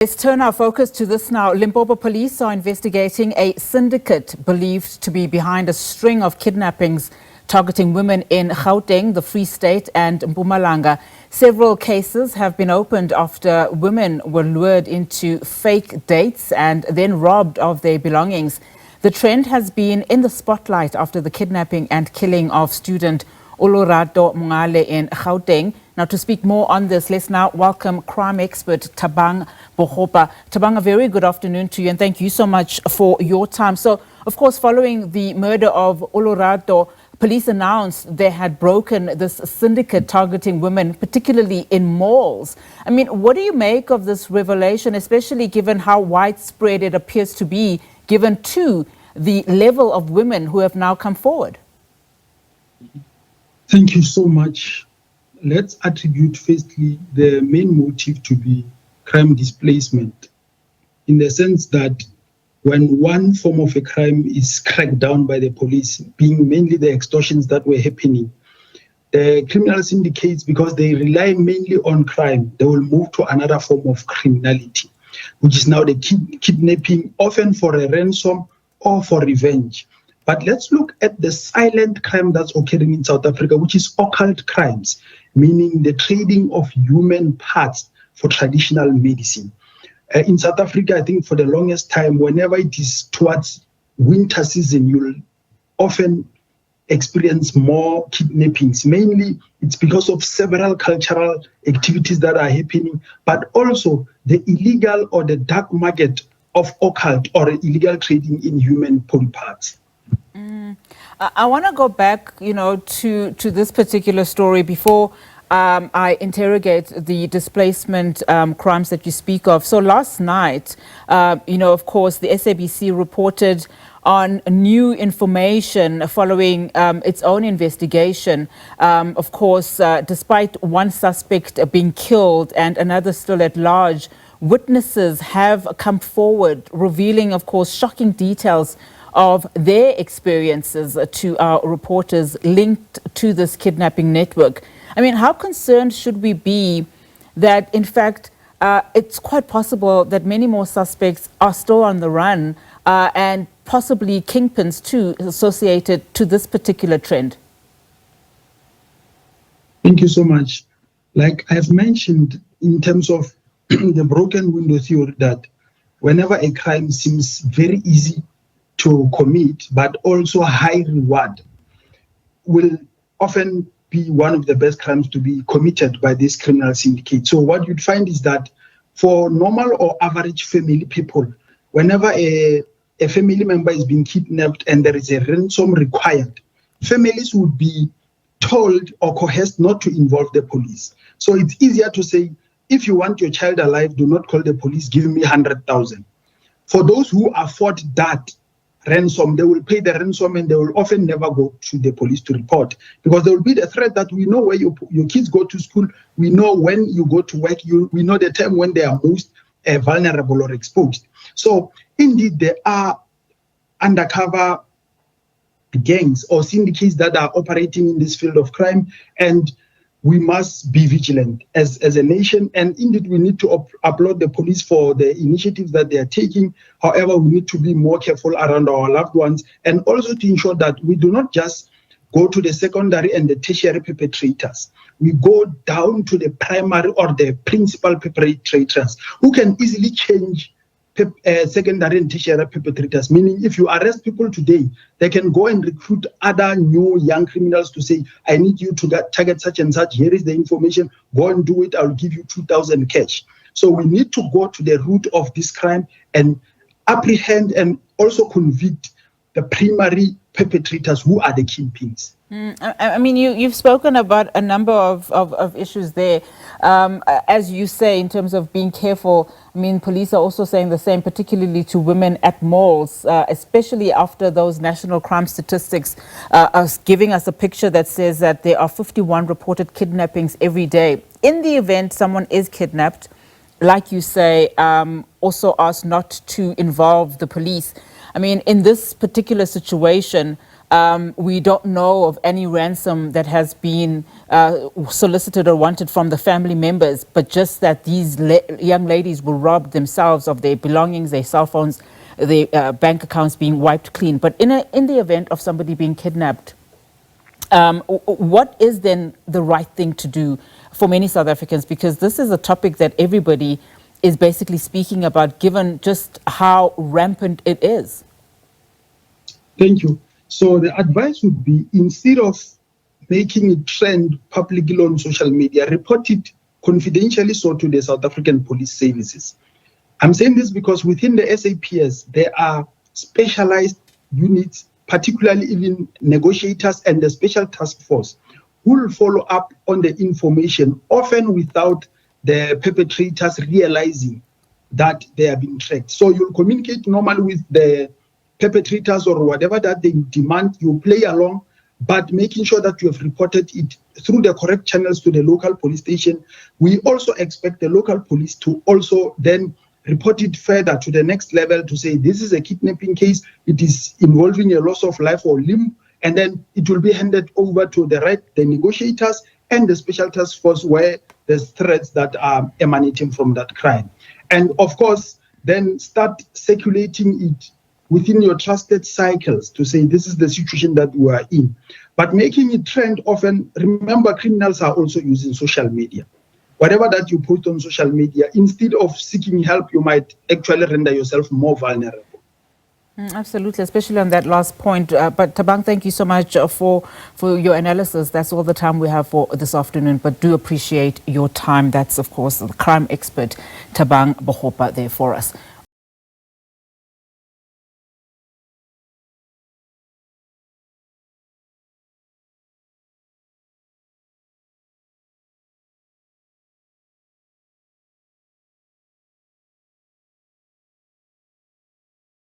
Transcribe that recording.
Let's turn our focus to this now. Limpopo police are investigating a syndicate believed to be behind a string of kidnappings targeting women in Gauteng, the Free State and Mpumalanga. Several cases have been opened after women were lured into fake dates and then robbed of their belongings. The trend has been in the spotlight after the kidnapping and killing of student Olorato Mongale in Gauteng. Now, to speak more on this, let's now welcome crime expert Thabang Bogopa. Thabang, a very good afternoon to you, and thank you so much for your time. So, of course, following the murder of Olorato, police announced they had broken this syndicate targeting women, particularly in malls. I mean, what do you make of this revelation, especially given how widespread it appears to be, given to the level of women who have now come forward? Thank you so much. Let's attribute firstly the main motive to be crime displacement, in the sense that when one form of a crime is cracked down by the police, being mainly the extortions that were happening, the criminal syndicates, because they rely mainly on crime, they will move to another form of criminality, which is now the kidnapping, often for a ransom or for revenge. But let's look at the silent crime that's occurring in South Africa, which is occult crimes, meaning the trading of human parts for traditional medicine. In South Africa, I think for the longest time, whenever it is towards winter season, you'll often experience more kidnappings. Mainly, it's because of several cultural activities that are happening, but also the illegal or the dark market of occult or illegal trading in human body parts. I want to go back, to this particular story before I interrogate the displacement crimes that you speak of. So last night, of course, the SABC reported on new information following its own investigation. Of course, despite one suspect being killed and another still at large, witnesses have come forward revealing, of course, shocking details of their experiences to our reporters linked to this kidnapping network. I mean, how concerned should we be that, in fact, it's quite possible that many more suspects are still on the run and possibly kingpins too associated to this particular trend? Thank you so much. Like I've mentioned in terms of the broken window theory, that whenever a crime seems very easy to commit, but also high reward, will often be one of the best crimes to be committed by this criminal syndicate. So what you'd find is that for normal or average family people, whenever a family member is being kidnapped and there is a ransom required, families would be told or coerced not to involve the police. So it's easier to say, if you want your child alive, do not call the police, give me 100,000. For those who afford that ransom, they will pay the ransom and they will often never go to the police to report, because there will be the threat that we know where your kids go to school, we know when you go to work, we know the time when they are most vulnerable or exposed. So indeed, there are undercover gangs or syndicates that are operating in this field of crime, and we must be vigilant as a nation. And indeed, we need to applaud the police for the initiatives that they are taking. However, we need to be more careful around our loved ones, and also to ensure that we do not just go to the secondary and the tertiary perpetrators. We go down to the primary or the principal perpetrators who can easily change secondary and tertiary perpetrators, meaning if you arrest people today, they can go and recruit other new young criminals to say, I need you to target such and such, here is the information, go and do it, I'll give you 2,000 cash. So we need to go to the root of this crime and apprehend and also convict the primary perpetrators who are the kingpins. I mean, you've spoken about a number of issues there. As you say, in terms of being careful, I mean, police are also saying the same, particularly to women at malls, especially after those national crime statistics are giving us a picture that says that there are 51 reported kidnappings every day. In the event someone is kidnapped, like you say, also asked not to involve the police. I mean, in this particular situation, We don't know of any ransom that has been solicited or wanted from the family members, but just that these young ladies were robbed themselves of their belongings, their cell phones, their bank accounts being wiped clean. But in the event of somebody being kidnapped, what is then the right thing to do for many South Africans? Because this is a topic that everybody is basically speaking about, given just how rampant it is. Thank you. So the advice would be, instead of making it trend publicly on social media, report it confidentially so to the South African Police Services. I'm saying this because within the SAPS, there are specialized units, particularly even negotiators and the special task force, who will follow up on the information, often without the perpetrators realizing that they are being tracked. So you'll communicate normally with the perpetrators or whatever that they demand, you play along, but making sure that you have reported it through the correct channels to the local police station. We also expect the local police to also then report it further to the next level to say, this is a kidnapping case, it is involving a loss of life or limb, and then it will be handed over to the negotiators and the special task force where there's threats that are emanating from that crime. And of course, then start circulating it within your trusted cycles to say, this is the situation that we are in. But making it trend often, remember, criminals are also using social media. Whatever that you put on social media, instead of seeking help, you might actually render yourself more vulnerable. Absolutely, especially on that last point. But Thabang, thank you so much for your analysis. That's all the time we have for this afternoon, but do appreciate your time. That's, of course, the crime expert, Thabang Bogopa, there for us.